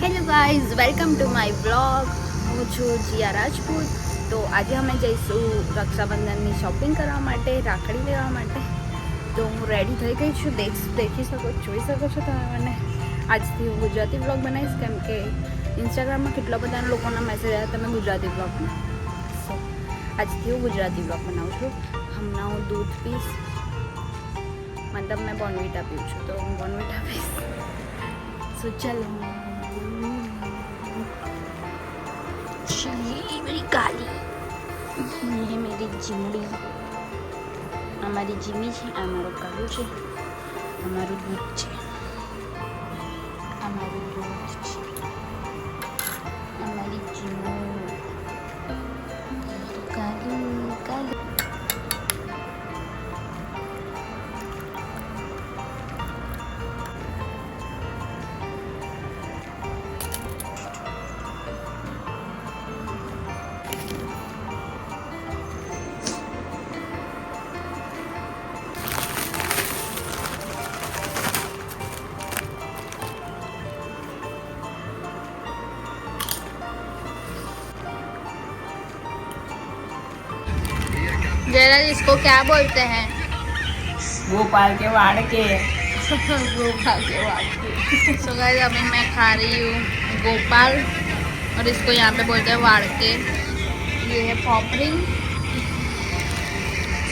Hello guys, welcome to my vlog. હું છું જીયા રાજપૂત. તો આજે અમે જઈશું રક્ષાબંધનની શોપિંગ કરવા માટે, રાખડી લેવા માટે. તો હું રેડી થઈ ગઈ છું. જોઈ શકો છો તમે મને. આજથી હું ગુજરાતી વ્લોગ બનાવીશ, કેમ કે ઇન્સ્ટાગ્રામમાં કેટલા બધા લોકોના મેસેજ આવ્યા તમે ગુજરાતી વ્લોગમાં. સો આજથી હું ગુજરાતી વ્લોગ બનાવું છું. હમણાં હું દૂધ પીશ, મતલબ મેં બોર્નવીટા પીઉં છું, તો હું બોર્નવીટા પીશ. સો ચલો. ये मेरी गाली, ये मेरी जिमड़ी, हमारी जिमी છે, આ મારો કાળું છે, અમારું દૂધ છે, અમારું દૂધ છે, અમારી જીમો કાળું કાળું. जरा इसको क्या बोलते हैं? गोपाल के वाड़ के गोपाल के वाड़के. सो गाइस अभी मैं खा रही हूँ गोपाल और इसको यहाँ पे बोलते हैं वाड़के. ये है पॉपरिंग.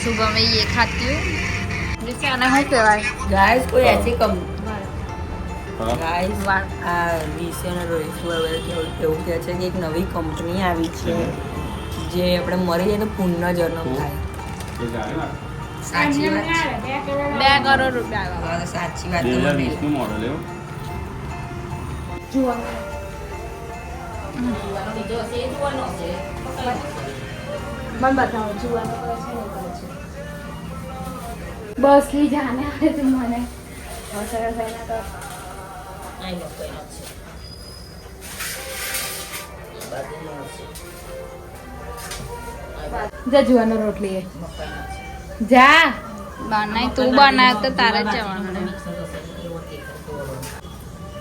सुबह में ये खाती हूँ. जिससे आना है कहेवाय गाइस कोई ऐसी कम ગાઈસ વાળ. આ વિષયને રોહિત એવું કહે છે કે એક નવી કંપની આવી છે જે આપણે મરી જાય તો પુનર્જન્મ થાય. સાચી વાત છે. 2 કરોડ રૂપિયા. હા, સાચી વાત તો મને મોડલ એવું બતાવો જોવાનો બસ લી જાને આવે તું મને સરસ થઈને તો આઈ નો કોઈ નથી. એ બાજુ નથી. જા જુવાનો રોટલી જા બનાય તું બનાવ તો તારે જ જવાનું.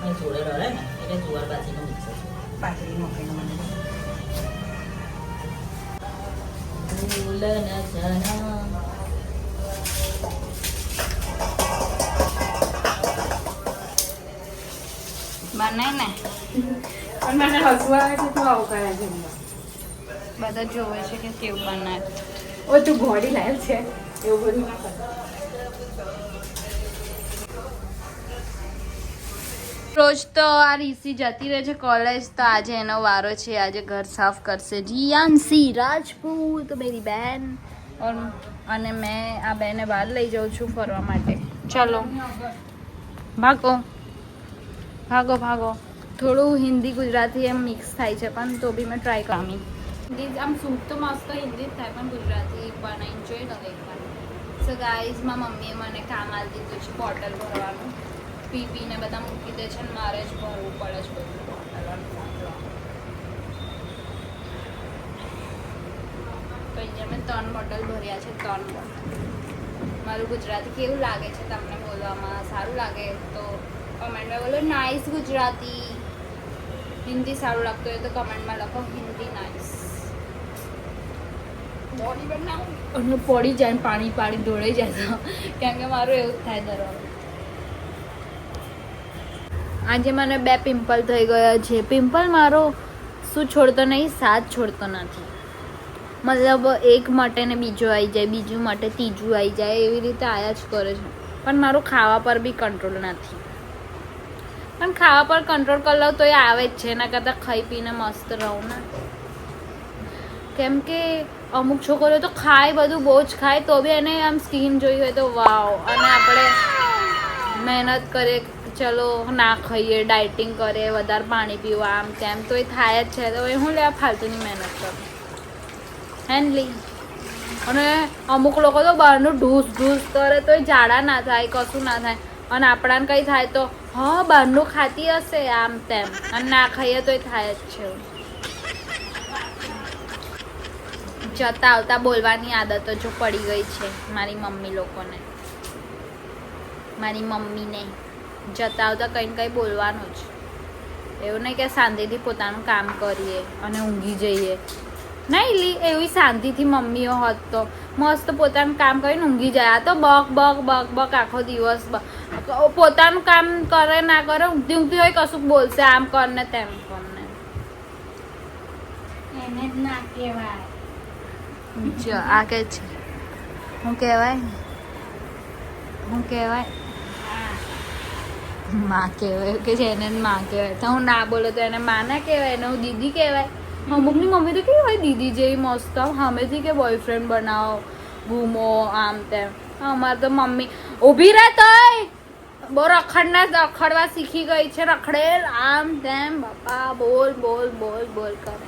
અહીં જોડે રહે ને એટલે જુવાર બાજરીનો મિક્સર છે. બાજરી મકાઈનો મને ભૂલ ન જાના. બનાય ને પણ મને હસવું આવે છે તું આવું કરે છે. બધા જોવે છે કે કેવું બનાય. ઓ તું ઘોડી લાયક છે એવું બધું ના કર. રોજ તો આ રીસી જતી રહે છે કોલેજ, તો આજે એનો વારો છે. આજે ઘર સાફ કરશે જીયાંશી રાજપૂત મેરી બહેન. અને મેં આ બેને બહાર લઈ જાઉં છું ફરવા માટે. ચલો ભાગો ભાગો ભાગો. થોડું હિન્દી ગુજરાતી એમ મિક્સ થાય છે, પણ તો બી મેં ટ્રાય કરામી. હિન્દી આમ સૂટ તો મસ્ત હિન્દી જ થાય, પણ ગુજરાતી પણ એન્જોય ન એકવાર. સો ગાઈઝ મારી મમ્મીએ મને કામ આપી દીધું છે બોટલ ભરવાનું. પીને બધા મૂકી દે છે ને મારે જ ભરવું પડે છે બધું બોટલ. તો અહીંયા મેં 3 બોટલ ભર્યા છે. 3 બોટલ. મારું ગુજરાતી કેવું લાગે છે તમને બોલવામાં? સારું લાગે તો કમેન્ટમાં બોલો નાઇસ ગુજરાતી. હિન્દી સારું લાગતું હોય તો કમેન્ટમાં લખો હિન્દી નાઇસ. બોડી બનાવું અને પડી જાય પાણી ઢોળાઈ જાય તો, કેમ કે મારું એવું જ થાય દરરોજ. આજે મને 2 પિમ્પલ થઈ ગયા છે. પિમ્પલ મારો શું છોડતો નહીં, સાથ છોડતો નથી. મતલબ એક માટે ને બીજો આવી જાય, બીજું માટે ત્રીજું આવી જાય, એવી રીતે આયા જ કરે છે. પણ મારું ખાવા પર બી કંટ્રોલ નથી. પણ ખાવા પર કંટ્રોલ કરી લઉં તો એ આવે જ છે. એના કરતાં ખાઈ પીને મસ્ત રહું ને. કેમ કે અમુક છોકરીઓ તો ખાય બધું બહુ જ ખાય, તો બી એને આમ સ્કિન જોઈ હોય તો વાવ. અને આપણે મહેનત કરીએ, ચલો ના ખાઈએ, ડાયટિંગ કરે, વધારે પાણી પીવા, આમ તેમ, તો એ થાય જ છે. તો એ હું લેવા ફાલતુની મહેનત કરું હેન્ડલી. અને અમુક લોકો તો બહારનું ઢૂસ કરે તો એ જાડા ના થાય, કશું ના થાય. અને આપણાને કંઈ થાય તો હા બહારનું ખાતી હશે આમ તેમ, અને ના ખાઈએ તો એ થાય જ છે. જતા આવતા બોલવાની આદતો જો પડી ગઈ છે મારી મમ્મી લોકોને. મારી મમ્મીને જતા આવતા કંઈ ને કંઈ બોલવાનું જ. એવું નહીં કે શાંતિથી પોતાનું કામ કરીએ અને ઊંઘી જઈએ નહીં લી એવી શાંતિથી મમ્મીઓ હોત તો મસ્ત પોતાનું કામ કરીને ઊંઘી જાય આ તો બક બક બક બક આખો દિવસ પોતાનું કામ કરે ના કરે ઊંઘતી ઊંઘતી હોય કશું બોલશે આમ કર ને તેમ કર ને એને જ ના કહેવાય. જો આ કે છે હું કહેવાય માં કહેવાય કે છે એને માં કહેવાય તો હું ના બોલો તો એને માં ના કહેવાય એને હું દીદી કહેવાય. અમુકની મમ્મી તો કેવી હોય દીદી જેવી મસ્ત સામેથી કે બોયફ્રેન્ડ બનાવો ઘૂમો આમ તેમ અમારે તો મમ્મી ઊભી રહે તોય બહુ રખડવા શીખી ગઈ છે રખડેલ આમ તેમ બાપા બોલ બોલ બોલ બોલ કરે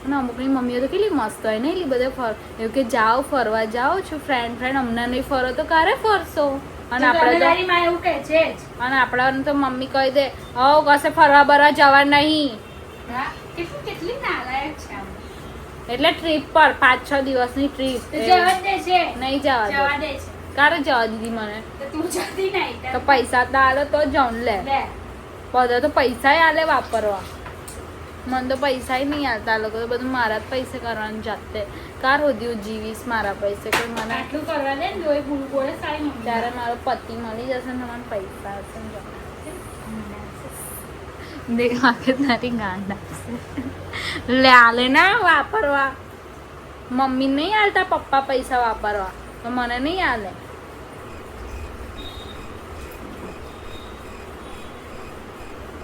અને અમુકની મમ્મીઓ તો કેટલી મસ્ત હોય ને એટલી બધા એવું કે જાઓ ફરવા જાઓ છું ફ્રેન્ડ અમને નહીં ફરો તો ક્યારે ફરશો અને આપણે તો તારી માં એવું કહે છે જ. અને આપણાને તો મમ્મી કહી દે હવ કશે ફરવા બરવા જવા નહીં હા, કેટલી નાલાયક છે આમ. એટલે ટ્રીપ પર 5-6 દિવસની ટ્રીપ તો જવા જ દે છે. નહીં જવા જવા દે દે છે. ક્યારે જવા દીધી મને તો તું જતી નહીં તો પૈસા તો આલે તો જાઉં લે લે. બધા તો પૈસા આલે વાપરવા મને તો પૈસા નહીં આલતા આ લોકો તો બધું મારા જ પૈસે કરવાનું જાતે કાર સુધી જીવીશ મારા પૈસે કોઈ મને આટલું કરવા દે ને જોઈ ભૂલ બોલે સારી મમ્મી. ત્યારે મારો પતિ મળી જશે ને મને પૈસા હશે ને દેખા કે તારી ગાંડા લે આલે ના વાપરવા મમ્મી નહીં આલતા પપ્પા પૈસા વાપરવા તો મને નહીં આલે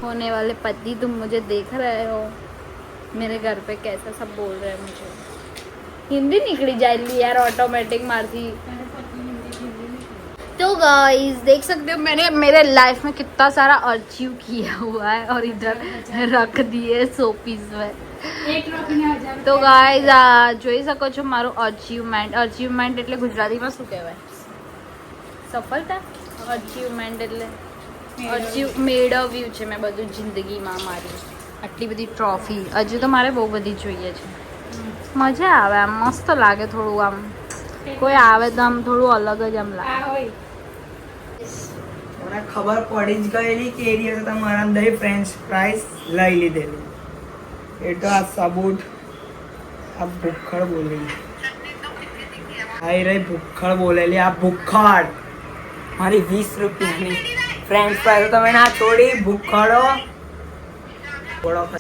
होने वाले पति तुम मुझे देख रहे हो मेरे घर पे कैसा सब बोल रहे हैं मुझे हिंदी निकली जाएगी यार ऑटोमेटिक मारती तो गाइस देख सकते हो मैंने मेरे लाइफ में कितना सारा अचीव किया हुआ है और इधर रख दिए शोपीस में એક રોટીને 1000 તો ગાઈસ આ જોઈ શકો છો મારું અચીવમેન્ટ એટલે ગુજરાતીમાં શું કહેવાય સફળતા અચીવમેન્ટ એટલે અચીવ મેળવ્યું છે મેં બધું જિંદગીમાં મારી આટલી બધી ટ્રોફી હજુ તો મારે બહુ બધી જોઈએ છે મજા આવે આમ મસ્ત લાગે થોડું આમ કોઈ આવે તો આમ થોડું અલગ જ આમ લાગે આ હોય. મને ખબર પડી જ ગયેલી કે એ દિવસે તમારા અંદર ફ્રેન્ચ ફ્રાઈસ લઈ લીધેલી એ તો આ સબૂત આ ભૂખડ બોલેલી આઈ રહી ભૂખડ બોલેલી આ ભૂખડ મારી 20 રૂપિયાની ફ્રેન્ચ ફ્રાઈસ તમે ના છોડી ભૂખડો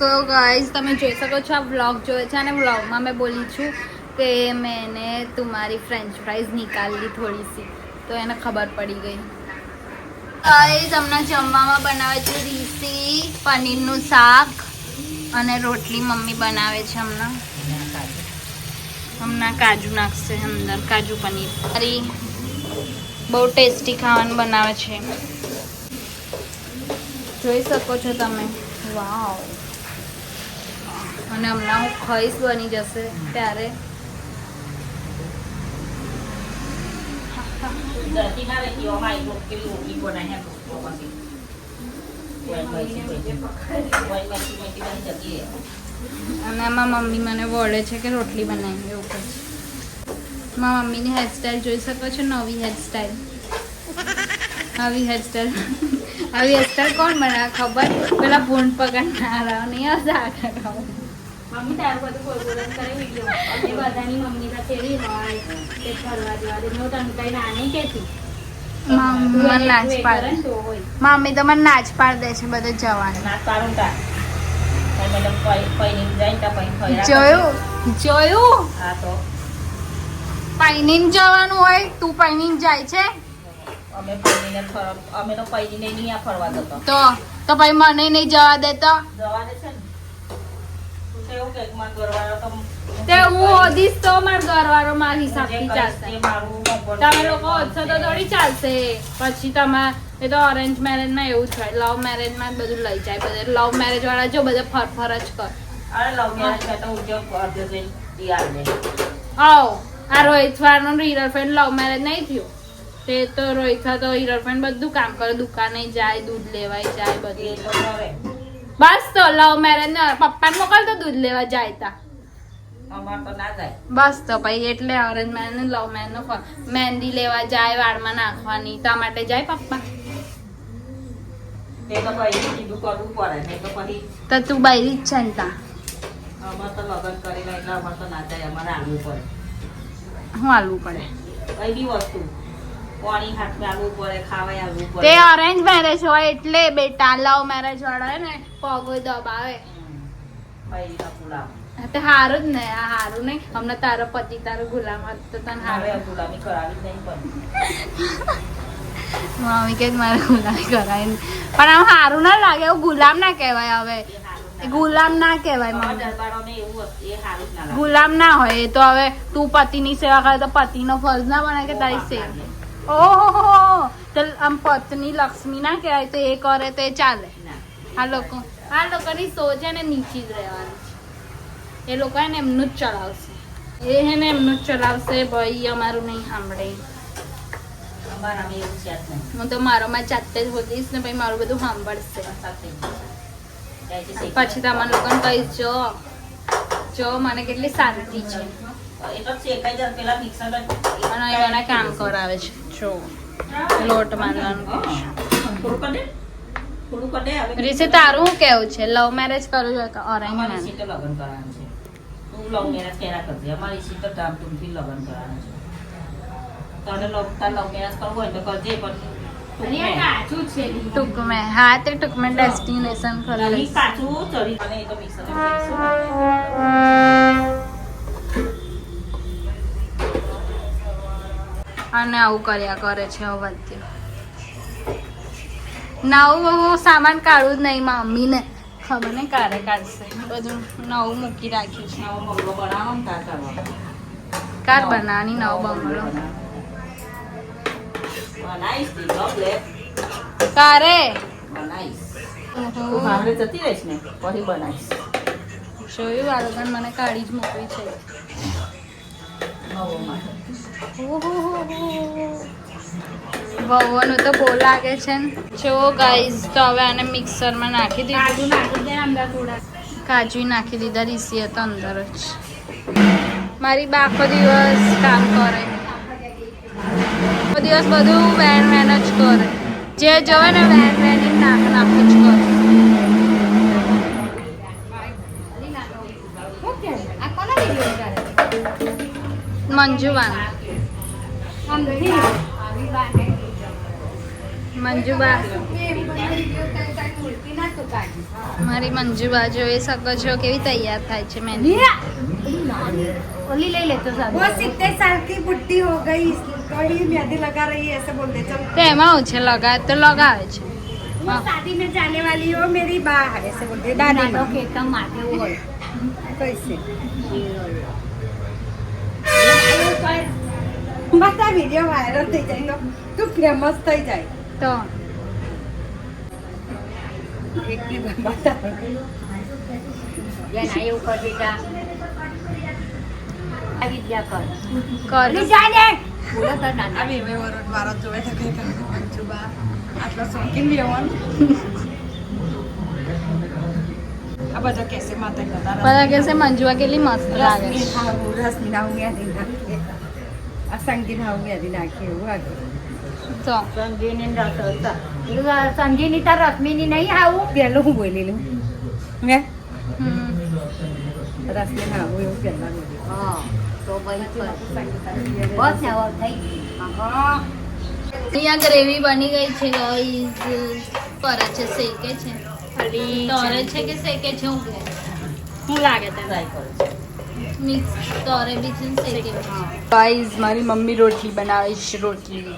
તો ગાઈઝ તમે જોઈ શકો છો આ વ્લોગ જોયો છે અને વ્લોગમાં મેં બોલી છું કે મેને तुम्हारी फ्रेंच फ्राइज निकाल ली थोड़ी सी તો એને ખબર પડી ગઈ ગાઈઝ હમણાં જમવામાં બનાવે છે રીસી પનીરનું શાક અને રોટલી મમ્મી બનાવે છે હમણાં કાજુ નાખશે અંદર કાજુ પનીર અરે બહુ ટેસ્ટી ખાવાનું બનાવે છે જોઈ શકો છો તમે વાવ અને હમણાં હું ખાઈશ બની જશે ત્યારે અને આમાં મમ્મી મને વળે છે કે રોટલી બનાવી એવું કહે છે મારા મમ્મીની હેરસ્ટાઈલ જોઈ શકો છો નવી હેરસ્ટાઈલ આવી હેરસ્ટાઈલ કોણ બનાવે ખબર પેલા ભૂંડ પકડનારા નહીં આવતા આગળ મમ્મી તારું બધું બોલબોલન કરે વિડીયો અને બધાની મમ્મી સાથે એવી હોય તે ફરવા જવા દે હું તને કઈ ના નહીં કહેતી મને નાચ પાડે તો હોય મમ્મી તો મને નાચ પાડ દે છે બધે જવાનું જોયું પૈણીને જવાનું હોય તું પૈણીને જાય છે તો પછી મને નહીં જવા દેતો તે હું ઓદીશ તો માર ઘરવાળો મારા હિસાબથી ચાલશે તમે લોકો ઓછો તો થોડી ચાલશે પછી તમે એ તો અરેન્જ મેરેજમાં એવું જ હોય લવ મેરેજમાં બધું લઈ જાય બધે લવ મેરેજ વાળા જો બધે ફર જ કર આવ આ રોહિત વાળનો હીરરફ્રેન્ડ લવ મેરેજ નહીં થયું તે તો રોહિત તો હીરરફ્રેન્ડ બધું કામ કરે દુકાને જાય દૂધ લેવાય જાય બધું બસ તો લવ મેરેજ ને પપ્પાને મોકલતો દૂધ લેવા જાય તા બસ તો પછી એટલે ઓરેન્જ મેરેજ ને લવ મેરેજ નો મહેંદી લેવા જાય વાળમાં નાખવાની તા માટે જાય પપ્પા તે તો ભાઈ કીધું કરવું પડે નહીં તો પછી તો તું બાયરી જ છે ને તા અમારે તો લગ્ન કરીને એટલે અમારે તો ના થાય અમારે આવવું પડે શું હાલવું પડે કઈ બી વસ્તુ પાણી હાથમાં આવવું પડે ખાવાય આવવું તે પડે અરેન્જ મેરેજ હોય એટલે બેટા લવ મેરેજ વાળા હે ને પગો દબાવે ભાઈ પુલાવ તે હારું જ ને આ હારું નહીં હમણાં તારો પતિ તારો ગુલામ હતો તો તને હવે હારું ગુલામી કરાવી નહીં પણ મમ્મી કે મારે ગુલામી કરાય ને. પણ આમ હારું ના લાગે એવું ગુલામ ના કહેવાય હવે એ ગુલામ ના કહેવાય મમ્મી દરબારોને એવું હતું, એ સારું જ ના લાગે. ગુલામ ના હોય એ તો હવે તું પતિની સેવા કરે તો પતિનો ફરજ ના બને કે તારી સેવા ઓહો તો આમ પત્ની લક્ષ્મી ના કહેવાય તો એ કરે તો એ ચાલે ના. આ લોકોની સોચ છે ને નીચી જ રહેવાની છે. એ લોકો હે ને એમનું જ ચલાવશે એ હે ને એમનું જ ચલાવશે ભાઈ અમારું નહીં સાંભળે અમારે આમે એવું છે જ નહીં. હું તો મારો માં જાતે જ બોલીશ ને ભાઈ મારું બધું સાંભળશે સાથે ત્યાંથી શીખી. પછી તમારા લોકોને કહીશ જો મને કેટલી શાંતિ છે એ તો શેકાઈ જાય પેલા મિક્સર અને એ મને કામ કરાવે છે જો લોટ મારવાનું થોડું કર દે હવે રીસે તારું શું કેવું છે લવ મેરેજ કરવું જોઈએ કે અરેન્જ અમારી મેરેજ સીટે લગ્ન કરવાનું છે તું લવ મેરેજ કર્યા કરજે અમારી સીટે ધામધૂમથી લગ્ન કરવાનું છે તને તાર લવ મેરેજ કરવું હોય તો કરજે પણ અને આ કાચું જ છે લીલું. ટૂંક મેં હા તે ટૂંક મેં ડેસ્ટિનેશન કરી નહીં લઈશ કાચું ચડી અને એ તો મિક્સર અને આવું કર્યા કરે છે અવધ્ય નવું સામાન કાઢવું જ નહીં મમ્મીને ખબર ને કારે કાઢશે બધું નવું મૂકી રાખ્યું છે નવો બંગલો બનાવો ને તાર કરવાનો કાર બનાવવાની નવો બંગલો બનાવીશ તે જો બ્લેક કારે બનાવીશ તું હારે જતી રહીશ ને પછી બનાવીશ જોયું આ લોકોને મને કાઢી જ મૂકવી છે નવો માટે વહુનું તો બહુ લાગે છે ને જો ગાઈઝ તો હવે આને મિક્સરમાં નાખી કાજુ દીધું નાખી દે અંદર થોડા કાજુ નાખી દીધા રીસી હતા અંદર જ મારી બા આખો દિવસ કામ કરે આખો દિવસ બધું વેન જ કરે જે જોવે ને વેન નાખી જ કરે ઓકે આ કોના વિડિયો કરે મંજુબા આમથી આવી બાને મંજુબા મૂર્તિ ના તો કાઢી મારી મંજુબા જોઈ શકો છો કેવી તૈયાર થાય છે મેં ओली ले लेते सब वो 70 साल की बुढ़ी हो गई तो ही मेहंदी लगा रही है ऐसे बोलते चल તેમાં હું છે લગાવે તો લગાવે છે वो शादी में जाने वाली हो मेरी बा है ऐसे बोलते दादी नाटो माँ के कम माथे હોય कैसे मस्त वीडियो वायरल થઈ જાય તું ફેમસ થઈ જાય તો એક દી બતા या नाही ऊपर बेटा આ વિદ્યા કર કર જાને બોલો તો ના આ બે વરોડ મારો જોવે તો કઈ કરું મંજુબા આટલા શોખીન લેવન આ બધા કેસે માતા કરતા બધા કહે છે મંજુઆ કેટલી મસ્ત લાગે છે રસની નાવ મેહંદી નાખે આ સંગીત નાવ મેહંદી નાખે એવું આગળ તો સંજીની રસ હતા સંજીની તાર રશ્મિની નહીં આવું પેલું હું બોલેલું મેં હમ. રસની નાવ એવું પહેલા બોલી હા તો ભાઈ બસ ને હવે થઈ ગઈ હા અહીંયા ગ્રેવી બની ગઈ છે ગાઈસ કરે છે શેકે છે તરે છે કે શેકે છે હું કે શું લાગે તને ટ્રાય કરું છું મિક્સ તરે બી છે ને શેકે ગાઈસ મારી મમ્મી રોટલી બનાવે છે રોટલી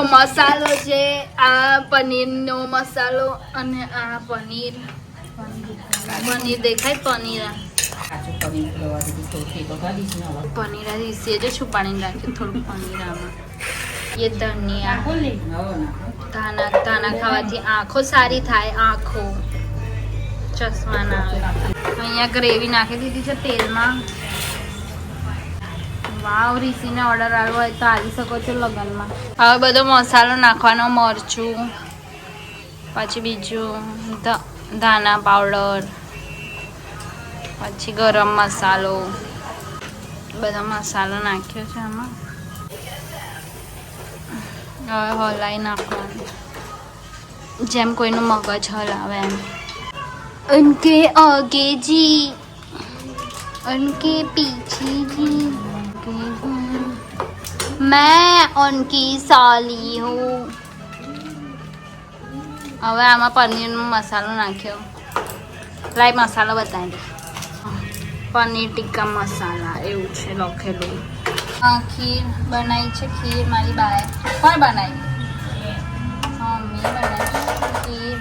મસાલો છે આ પનીરનો મસાલો અને આ પનીર દેખાય પનીર કાચું પનીર દવા દીધી થોડું તો કાઢીશ ને હવે પનીર રીસે જે છુપાડીને રાખ્યું થોડું પનીર આમાં એ ધનિયા હવે ના ધાના ખાવાથી આંખો સારી થાય આંખો ચશ્મા ના આવે અહીંયા ગ્રેવી નાખી દીધી છે તેલમાં વાવ રીસીને ઓર્ડર આવ્યો હોય તો આવી શકો છો લગ્નમાં હવે બધો મસાલો નાખવાનો મરચું પછી બીજું ધાના પાવડર પછી ગરમ મસાલો બધો મસાલો નાખ્યો છે આમાં હવે હલાઈ નાખવાનું જેમ કોઈનું મગજ હલાવે એમ. ઉનકે આગે જી उनके पीछे जी मैं उनकी साली हूँ. હવે આમાં પનીરનો મસાલો નાખ્યો. લાઈ મસાલો બતાવી દે. પનીર ટિક્કા મસાલા એવું છે લખેલું. ખીર બનાવી છે. ખીર મારી બાએ કોણ બનાવી? મમ્મી બનાવી ખીર.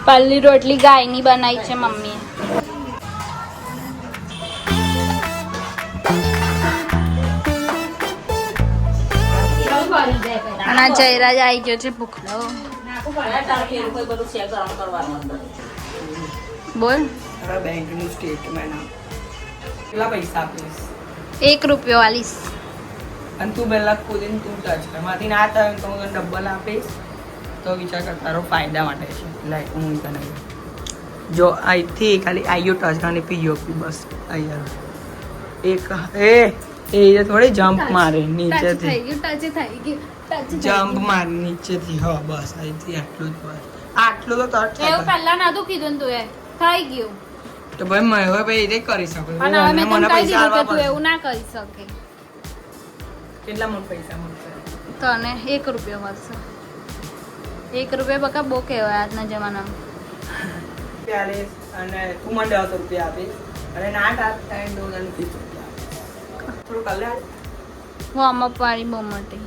પલ્લી રોટલી ગાયની બનાવી છે મમ્મીએ. અને આ જયરાજ આવી ગયો છે ભૂખલો. બોલ. તારા બેંકનું સ્ટેટમેન્ટ કેટલા પૈસા આપીશ? 1 રૂપિયો આલીશ. અને તું પહેલા ખોદીને તું ટચ કર. માંથી ના થાય તો હું તને ડબલ આપીશ. તો વિચાર કર તારો ફાયદા માટે છે. લાઈક હું તને જો અહીંથી ખાલી આઈયો ટચ અને પીઓપી બસ અહીંયા એક એ થોડી જમ્પ મારે નીચેથી. જમ્પ માર નીચેથી. હા બસ અહીંથી આટલું જ બસ. આટલું તો ટચ એવું પહેલા નતું કીધું ને તું એ થઈ ગયું. તો ભાઈ મેં હવે ભાઈ એ કરી શકું. અને હવે મેં તને કહી દીધું કે તું એવું ના કરી શકે. કેટલા મોટ પૈસા મળશે તને 1 રૂપિયો મળશે. 1 રૂપિયા બકા બહુ કહેવાય આજના જમાનામાં. અને તું મને 10 રૂપિયા આપીશ અને ના થાય તો તને 30 રૂપિયા થોડું કલ્યાણ. હું આમાં પાણી બહુ મોટી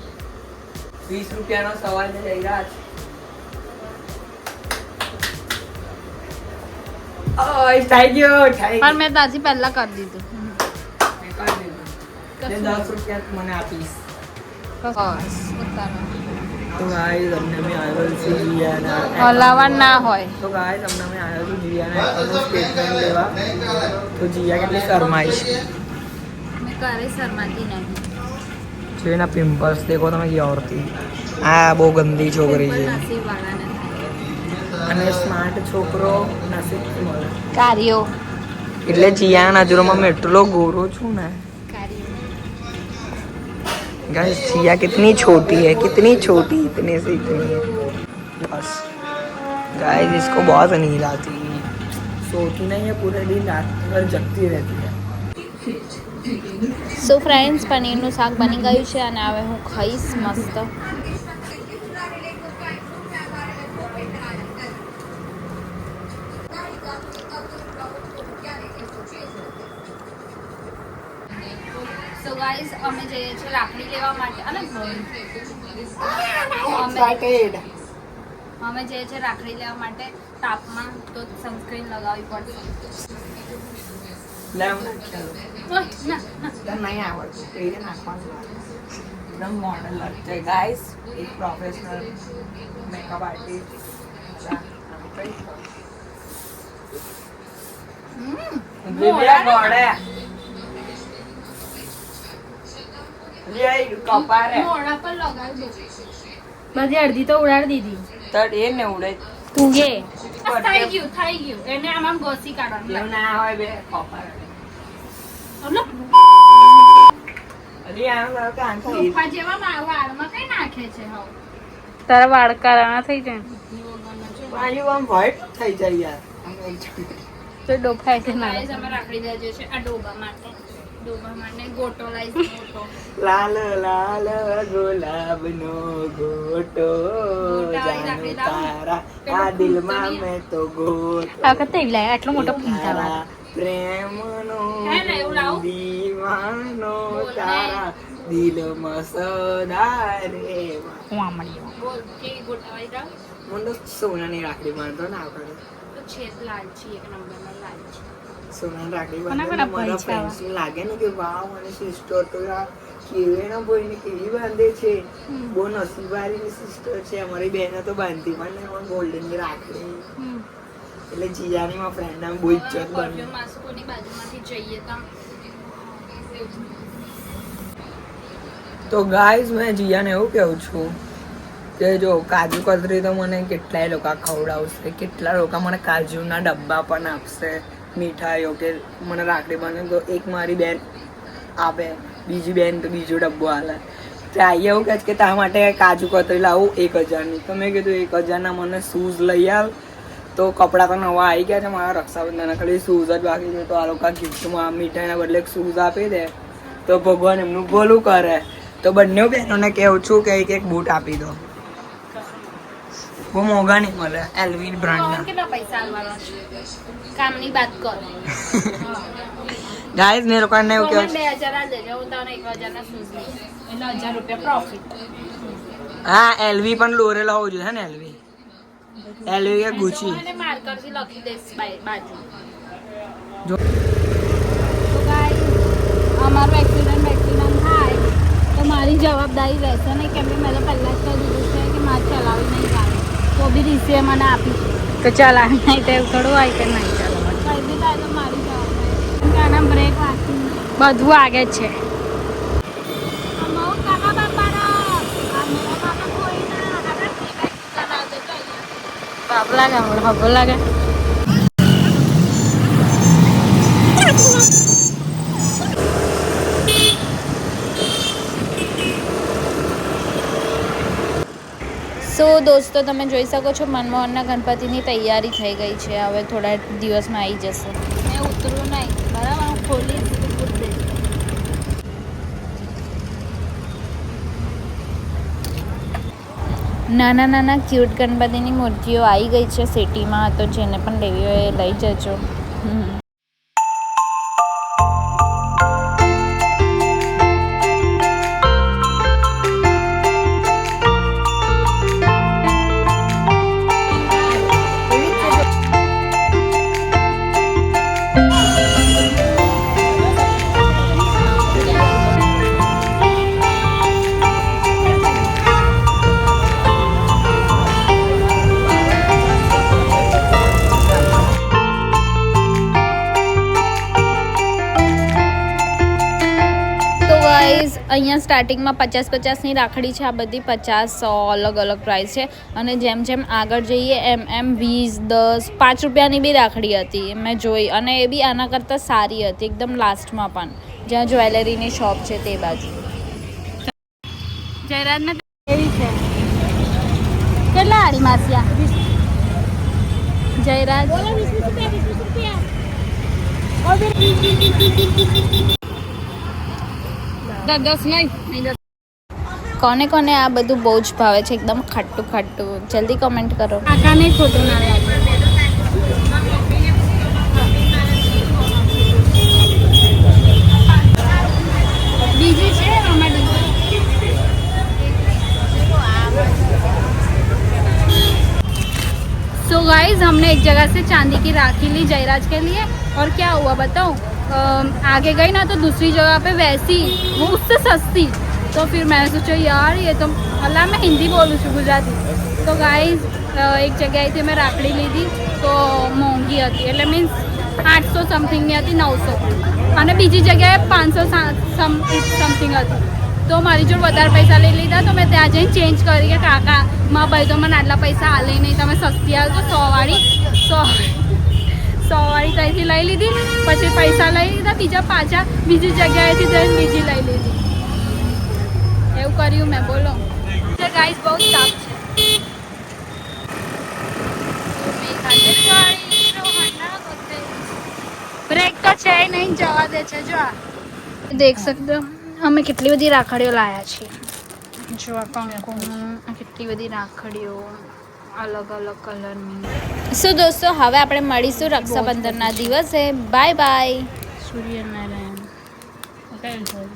20 રૂપિયાનો સવાલ છે જઈ રહ્યા છે. ઓય થઈ ગયો પણ મેં તાજી પહેલા કરી દીધું. 10 રૂપિયા મને આપીશ. બસ ઉતારો. તો ગાઈસ અમને મેં આવ્યો છું જીયાના હલાવા ના હોય. તો ગાઈસ અમને મેં આવ્યો છું જીયાના એકાઉન્ટનું સ્ટેટમેન્ટ લેવા. તો જીયા કેટલી શરમાઈ છે. મેં કરે શરમાતી નહીં. જો એના પિમ્પલ્સ દેખો તમે યોરથી. આ બહુ ગંદી છોકરી છે નસીબવાળાને થાય. અને સ્માર્ટ છોકરો નસીબથી મળે. કાર્યો એટલે જીયાના નજરોમાં મેં એટલો ગોરો છું ને. गाइस जिया कितनी छोटी है, कितनी छोटी, इतने से इतनी है बस. गाइस इसको बहुत नींद आती है. सोती नहीं है पूरे दिन, रात भर जगती रहती है. સો ફ્રેન્ડ્સ પનીરનું શાક બની ગયું છે અને હવે હું ખાઈશ મસ્ત. સો ગાઈસ અમે જઈએ છીએ રાખડી લેવા માટે અને અમે જઈએ છીએ રાખડી લેવા માટે તાપમાં તો સનસ્ક્રીન લગાવવી પડશે. नहीं ના आवड़ती एकदम मॉडल लगते हैं गाइस. एक प्रोफेशनल मेकअप आर्टिस्ट दिव्या गौड़े ये कपार है મોઢા પર લગાવી દો. બધી અડધી તો ઉડાડી દીધી. तड ये ने उड़े તું ગે થઈ ગયું એને આમાં ઘસી કાઢવાનું. ये ना होय बे कपार મતલબ अरे यार मेरा कान था સોફા જેવા વાળમાં કઈ નાખે છે હવે. તારા વાળ કાળા થઈ જાય आयु हम व्हाइट થઈ જાય યાર. તો ડોફાય છે ના ગાઈસ અમે રાખડી લેવા જઈએ છીએ આ ડોબા માટે ગોટો લાઈસ ગોટો. લાલ લાલ ગુલાબનો ગોટો જાનો તારા આ દિલમાં મેં તો ગોટો આ કતે લાય આટલો મોટો પીંતા તારા પ્રેમનો હે ને એવું લાવું? દીવાનો તારા દિલમાં સદા રહેવા. હું આ મળી બોલ કે ગોટા વાળી રાવ મને તો સોનાની રાખડી બાંધો ના આવડે. તો છેદ લાલ છે એક નંબરનો લાલ છે. સોનાની રાખડી કોના બાંધો કોના મારા ભાઈ છે ફ્રેન્ડ્સ લાગે ને કે વાવ મને સિસ્ટર તો આ કેવી ના બોઈને કેવી બાંધે છે. બહુ નસીબવાળી સિસ્ટર છે. અમારી બહેનો તો બાંધતી પણ નહીં ગોલ્ડન ની રાખડી. એટલે જીયાની માં ફ્રેન્ડ આમ બહુ ઇજ્જત બની. પરફ્યુમ માસકોની બાજુમાંથી જઈએ તો ગાઈઝ મેં જીયાને એવું કહું છું કે જો કાજુ કતરી તો મને કેટલાય લોકો ખવડાવશે. કેટલા લોકો મને કાજુના ડબ્બા પણ આપશે મીઠાઈઓ કે મને રાખડી બાંધે તો એક મારી બેન આપે બીજી બેન તો બીજો ડબ્બો હાલે. ચાઈ એવું કહે છે કે તારા માટે કાજુ કતરી લાવું 1000ની. તો મેં કીધું 1000ના મને શૂઝ લઈ આવ. તો કપડાં તો નવા આવી ગયા છે મારા રક્ષાબંધનના, ખાલી શૂઝ જ બાકી છે. તો આ લોકો ગિફ્ટમાં મીઠાઈના બદલે શૂઝ આપી દે તો ભગવાન એમનું ભલું કરે. તો બંને બહેનોને કહું છું કે એક બૂટ આપી દો. બહુ મોંઘા નહીં મળે, એલવી બ્રાન્ડના. કેટલા પૈસા આલવાના છે? કામની વાત કરો. ગાઈઝ મેં લોકોને એવું કહું 2000 આ દેજો, હું તને 1000 ના શૂઝ લઈ એટલે 1000 રૂપિયા પ્રોફિટ. હા એલવી પણ દોરેલો હોવું જોઈએ ને. એલવી કે ગુચી. અને માર્કરથી લખી દઈશ બાજુ. જો તો ગાઈસ અમારું એક્સિડન્ટ થાય તો મારી જવાબદારી રહેશે નહીં, કેમ કે મેં તો પહેલાં જ કહી દીધું છે કે મારે ચલાવી નહીં ગાડી. તો બી રીસીએ મને આપી તો ચલાવી નહીં તો એવું થોડું હોય કે નહીં ચલાવવાનું. કંઈ બી થાય તો મારી જવાબદારી. કેમ કે આના બ્રેક વાગતી બધું આગે જ છે. બાપ લાગે હમણાં હબો લાગે. સો દોસ્તો તમે જોઈ શકો છો મનમોહનના ગણપતિની તૈયારી થઈ ગઈ છે. હવે થોડા દિવસમાં આવી જશે. મેં ઉતરું નહીં બરાબર, હું ખોલીશ નાના નાના ક્યુટ ગણપતિની મૂર્તિઓ આવી ગઈ છે સિટીમાં. તો જેને પણ લેવી હોય એ લઈ જજો. અહીંયા સ્ટાર્ટિંગમાં 50-50ની રાખડી છે. આ બધી 50-100 અલગ અલગ પ્રાઇસ છે. અને જેમ જેમ આગળ જઈએ એમ એમ 20, 10, 5 રૂપિયાની બી રાખડી હતી મેં જોઈ. અને એ બી આના કરતાં સારી હતી એકદમ લાસ્ટમાં પણ, જ્યાં જ્વેલરીની શોપ છે તે બાજુ. જયરાજને એવી છે. કેટલા આડી માસિયા? જયરાજ કોને કોને આ બધું બહુ જ ભાવે છે, એકદમ ખાટું ખાટું? જલ્દી કમેન્ટ કરો. કાકાને ખોટું ના લાગે. બીજી છે सो गाइज हमने एक जगह से चांदी की राखी ली जयराज के लिए. और क्या हुआ बताऊँ, आगे गई ना तो दूसरी जगह पे वैसी वो उससे सस्ती. तो फिर मैंने सोचा यार ये तो अल्लाह मैं हिंदी बोलूँ છું ગુજરાતી. तो गाइज एक जगह थी मैं राखड़ी ली थी तो મોંઘી હતી, એટલે મીન્સ 800 સમથિંગની હતી, 900. અને બીજી જગ્યાએ 500 સમથિંગ હતી. તો મારી જોડે વધારે પૈસા લઈ લીધા તો મેં ત્યાં જઈને ચેન્જ કરી કે કાકા મારા ભાઈ તો મને આટલા પૈસા હાલે નહીં, તમે સસ્તી આવે તો 100 વાળી ત્યાંથી લઈ લીધી. પછી પૈસા લઈ લીધા બીજા પાછા બીજી જગ્યાએથી જઈને બીજી લઈ લીધી. એવું કર્યું મેં. બોલો ગાઈસ બહુ તાપ છે. બ્રેક તો છે નહીં, જવા દે છે. જો દેખ सकते हो અમે કેટલી બધી રાખડીઓ લાયા છીએ. જો આ કંકુનું, કેટલી બધી રાખડીઓ અલગ અલગ કલરની. શું દોસ્તો હવે આપણે મળીશું રક્ષાબંધનના દિવસે. Bye bye. સૂર્યનારાયણ.